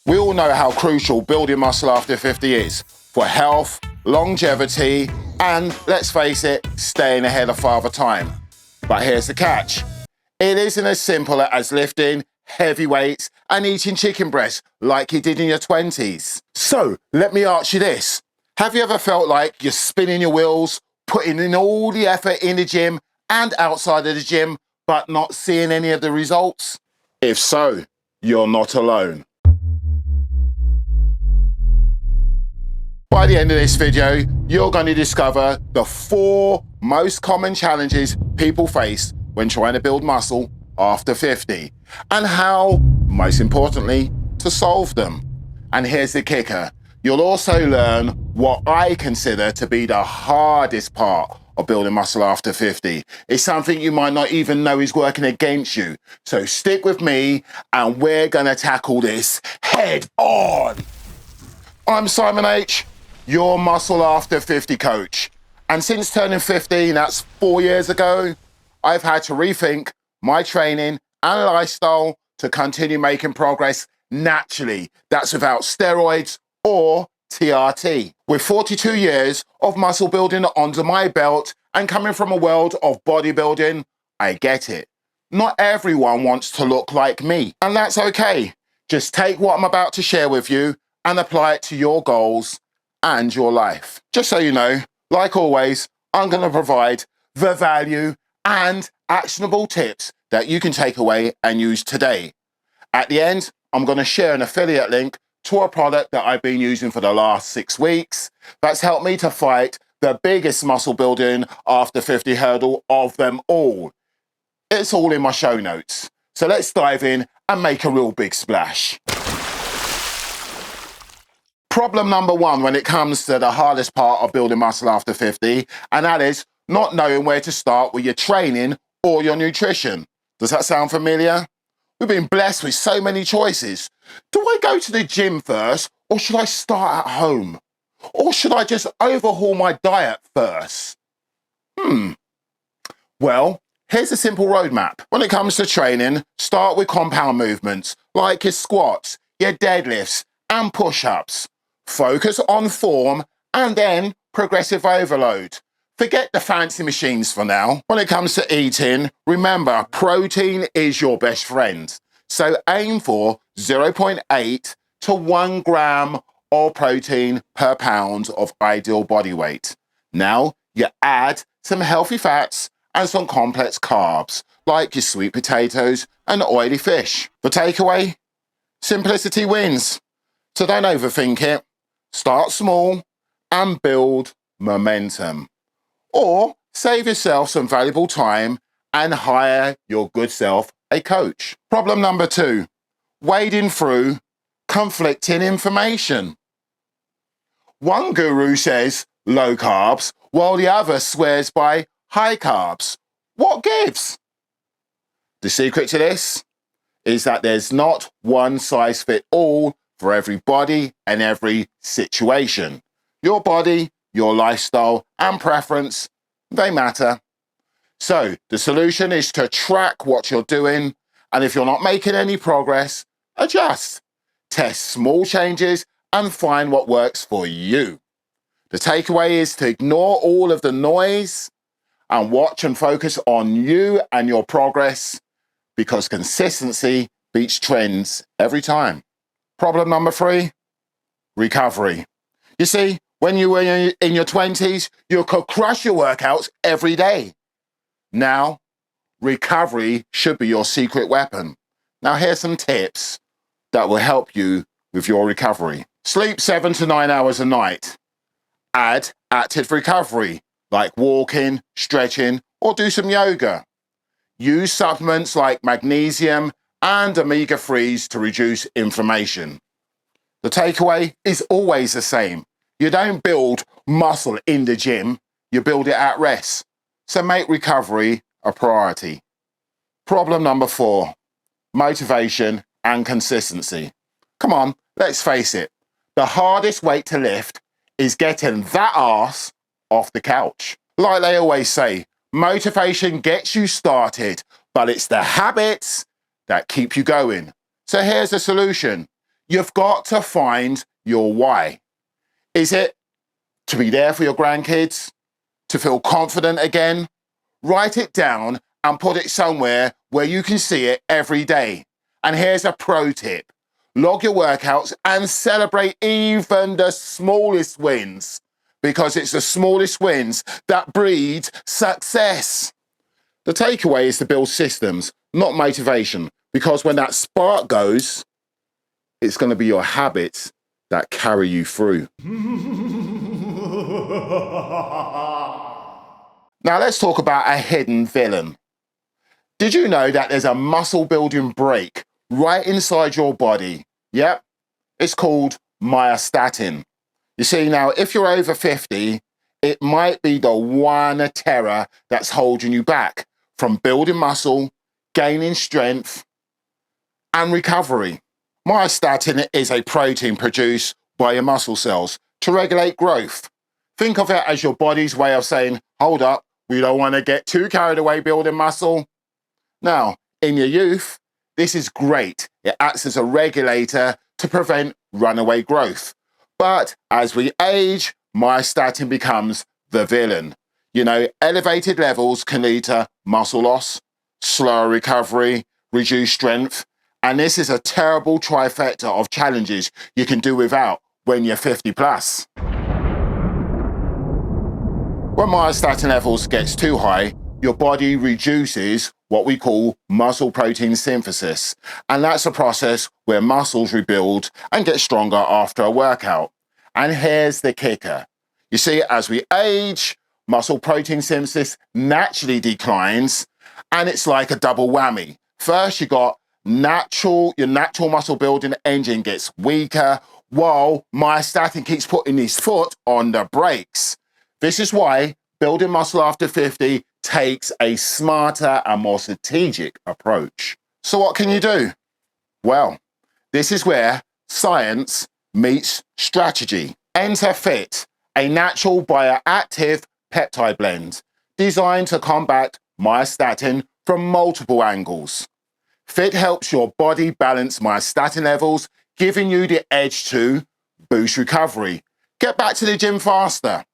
We all know how crucial building muscle after 50 is for health, longevity, and let's face it, staying ahead of Father Time. But here's the catch. It isn't as simple as lifting heavy weights and eating chicken breast like you did in your 20s. So let me ask you this. Have you ever felt like you're spinning your wheels, putting in all the effort in the gym and outside of the gym, but not seeing any of the results? If so, you're not alone. By the end of this video, you're going to discover the 4 most common challenges people face when trying to build muscle after 50, and how, most importantly, to solve them. And here's the kicker. You'll also learn what I consider to be the hardest part of building muscle after 50. It's something you might not even know is working against you. So stick with me and we're going to tackle this head on. I'm Simon H., your Muscle After 50 coach. And since turning 50, that's 4 years ago, I've had to rethink my training and lifestyle to continue making progress naturally. That's without steroids or TRT. With 42 years of muscle building under my belt and coming from a world of bodybuilding, I get it. Not everyone wants to look like me, and that's okay. Just take what I'm about to share with you and apply it to your goals and your life. Just so you know, like always, I'm going to provide the value and actionable tips that you can take away and use today. At the end, I'm going to share an affiliate link to a product that I've been using for the last 6 weeks that's helped me to fight the biggest muscle building after 50 hurdle of them all. It's all in my show notes. So let's dive in and make a real big splash. Problem number 1 when it comes to the hardest part of building muscle after 50, and that is not knowing where to start with your training or your nutrition. Does that sound familiar? We've been blessed with so many choices. Do I go to the gym first, or should I start at home? Or should I just overhaul my diet first? Well, here's a simple roadmap. When it comes to training, start with compound movements, like your squats, your deadlifts, and push-ups. Focus on form, and then progressive overload. Forget the fancy machines for now. When it comes to eating, remember, protein is your best friend. So aim for 0.8 to 1 gram of protein per pound of ideal body weight. Now, you add some healthy fats and some complex carbs, like your sweet potatoes and oily fish. The takeaway? Simplicity wins. So don't overthink it. Start small and build momentum. Or save yourself some valuable time and hire your good self a coach. Problem number 2, wading through conflicting information. One guru says low carbs, while the other swears by high carbs. What gives? The secret to this is that there's not one size fits all for every body and every situation. Your body, your lifestyle, and preference, they matter. So the solution is to track what you're doing, and if you're not making any progress, adjust. Test small changes and find what works for you. The takeaway is to ignore all of the noise and watch and focus on you and your progress, because consistency beats trends every time. Problem number 3, recovery. You see, when you were in your 20s, you could crush your workouts every day. Now, recovery should be your secret weapon. Now, here's some tips that will help you with your recovery. Sleep 7 to 9 hours a night. Add active recovery, like walking, stretching, or do some yoga. Use supplements like magnesium and omega-3s to reduce inflammation. The takeaway is always the same. You don't build muscle in the gym, you build it at rest. So make recovery a priority. Problem number 4, motivation and consistency. Come on, let's face it. The hardest weight to lift is getting that ass off the couch. Like they always say, motivation gets you started, but it's the habits that keep you going. So here's the solution. You've got to find your why. Is it to be there for your grandkids? To feel confident again? Write it down and put it somewhere where you can see it every day. And here's a pro tip. Log your workouts and celebrate even the smallest wins, because it's the smallest wins that breed success. The takeaway is to build systems, not motivation, because when that spark goes, it's going to be your habits that carry you through. Now let's talk about a hidden villain. Did you know that there's a muscle building brake right inside your body? Yep, it's called myostatin. You see, now if you're over 50, it might be the one terror that's holding you back from building muscle, gaining strength, and recovery. Myostatin is a protein produced by your muscle cells to regulate growth. Think of it as your body's way of saying, hold up, we don't want to get too carried away building muscle. Now, in your youth, this is great. It acts as a regulator to prevent runaway growth. But as we age, myostatin becomes the villain. You know, elevated levels can lead to muscle loss, slower recovery, reduced strength. And this is a terrible trifecta of challenges you can do without when you're 50 plus. When myostatin levels gets too high, your body reduces what we call muscle protein synthesis. And that's a process where muscles rebuild and get stronger after a workout. And here's the kicker. You see, as we age, muscle protein synthesis naturally declines, and it's like a double whammy. First, you got your natural muscle building engine gets weaker, while myostatin keeps putting his foot on the brakes. This is why building muscle after 50 takes a smarter and more strategic approach. So what can you do? Well, this is where science meets strategy. Enter FIT, a natural bioactive peptide blend designed to combat myostatin from multiple angles. FIT helps your body balance myostatin levels, giving you the edge to boost recovery, get back to the gym faster,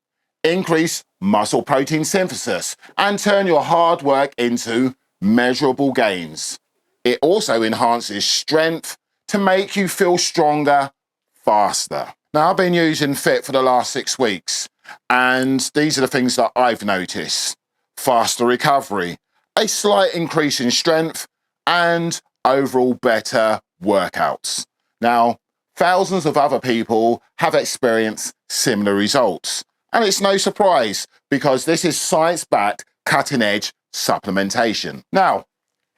increase muscle protein synthesis, and turn your hard work into measurable gains. It also enhances strength to make you feel stronger faster. Now, I've been using FIT for the last 6 weeks, and these are the things that I've noticed. Faster recovery, a slight increase in strength, and overall better workouts. Now, thousands of other people have experienced similar results. And it's no surprise, because this is science-backed, cutting-edge supplementation. Now,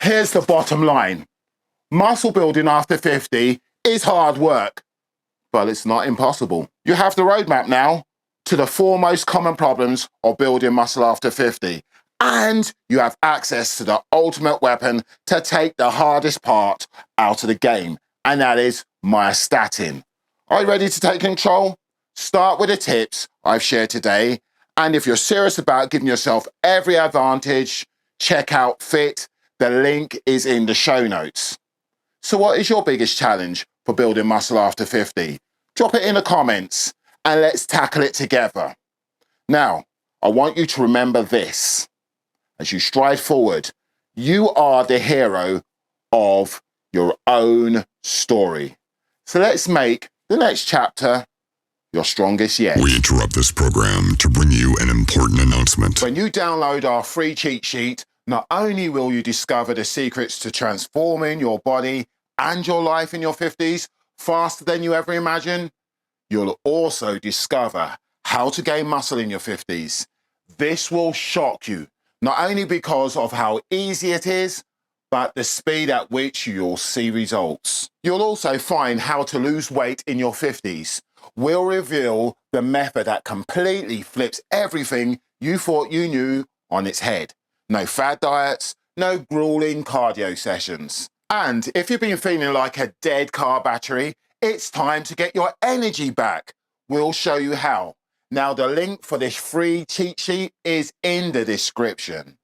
here's the bottom line. Muscle building after 50 is hard work, but it's not impossible. You have the roadmap now to the 4 most common problems of building muscle after 50. And you have access to the ultimate weapon to take the hardest part out of the game, and that is myostatin. Are you ready to take control? Start with the tips I've shared today, and if you're serious about giving yourself every advantage, check out FIT. The link is in the show notes. So what is your biggest challenge for building muscle after 50? Drop it in the comments and let's tackle it together. Now, I want you to remember this. As you stride forward, you are the hero of your own story. So let's make the next chapter your strongest yet. We interrupt this program to bring you an important announcement. When you download our free cheat sheet, not only will you discover the secrets to transforming your body and your life in your 50s faster than you ever imagined, you'll also discover how to gain muscle in your 50s. This will shock you, not only because of how easy it is, but the speed at which you'll see results. You'll also find how to lose weight in your 50s. We'll reveal the method that completely flips everything you thought you knew on its head. No fad diets, no grueling cardio sessions. And if you've been feeling like a dead car battery, it's time to get your energy back. We'll show you how. Now, the link for this free cheat sheet is in the description.